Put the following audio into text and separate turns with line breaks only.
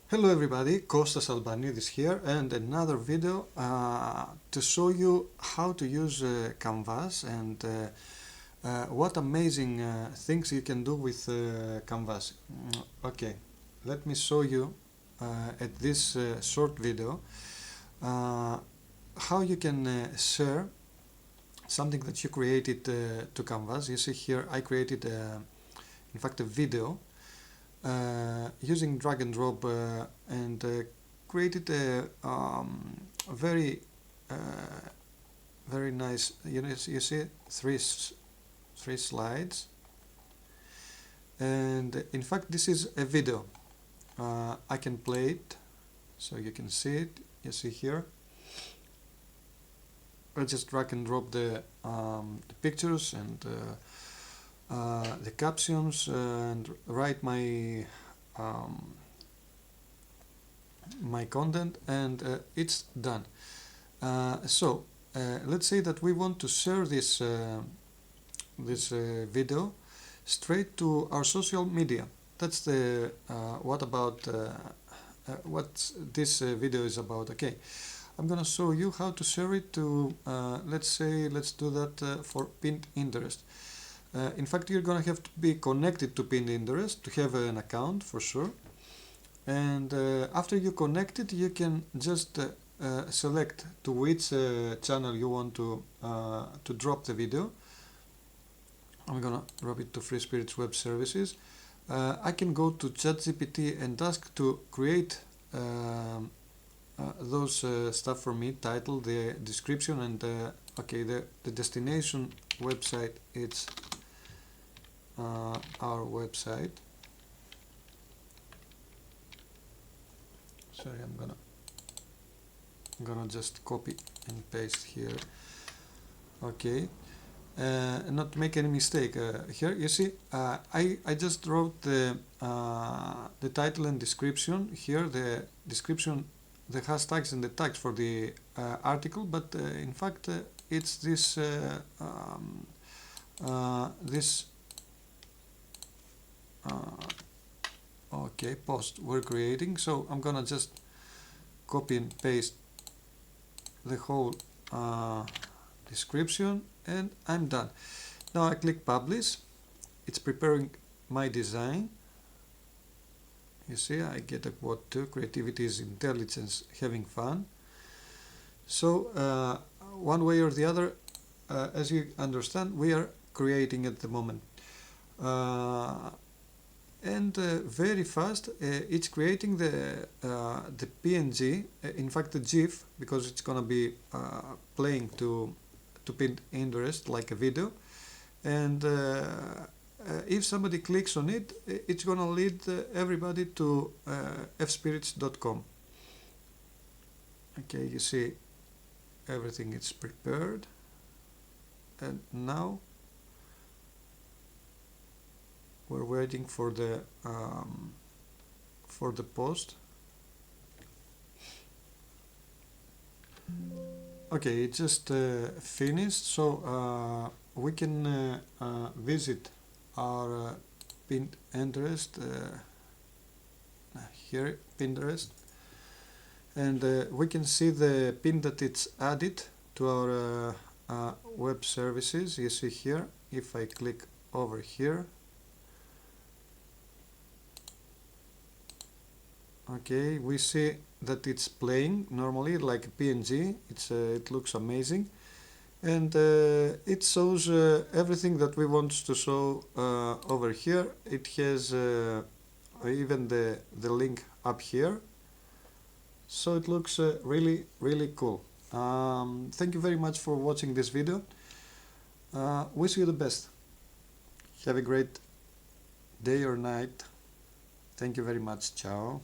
Hello everybody, Kostas Albanidis here and another video to show you how to use Canvas and what amazing things you can do with Canvas. Okay, let me show you at this short video how you can share something that you created to Canvas. You see here I created in fact a video using drag and drop and created a very very nice, you see three slides, and in fact this is a video. I can play it so you can see it. You see here I just drag and drop the pictures and the captions and write my my content, and it's done. So let's say that we want to share this video straight to our social media. That's the what this video is about. Okay, I'm gonna show you how to share it to let's do that for pinned interest. In fact, you're gonna have to be connected to pinned interest to have an account for sure. And after you connect it, you can just select to which channel you want to drop the video. I'm gonna drop it to Free Spirits Web Services. I can go to ChatGPT and ask to create those stuff for me, title, the description, and okay, the destination website, it's our website. Sorry, I'm gonna just copy and paste here. Okay, not to make any mistake. Here you see I just wrote the title and description. Here the description, the hashtags and the tags for the article, but in fact it's this okay, post we're creating. So I'm gonna just copy and paste the whole description, and I'm done. Now I click publish. It's preparing my design. You see I get a quote too: creativity is intelligence, having fun. So one way or the other, as you understand, we are creating at the moment. And very fast it's creating the PNG, in fact the GIF, because it's gonna be playing to pinned interest like a video, and if somebody clicks on it, it's gonna lead everybody to fspirits.com. okay, you see everything is prepared, and now we're waiting for the post. Okay, it just finished, so we can visit our pinned interest here, Pinterest, and we can see the pin that it's added to our web services. You see here, if I click over here, okay, we see that it's playing normally like a PNG. It looks amazing, and it shows everything that we want to show over here. It has even the link up here, so it looks really cool. Thank you very much for watching this video. Wish you the best. Have a great day or night. Thank you very much. Ciao.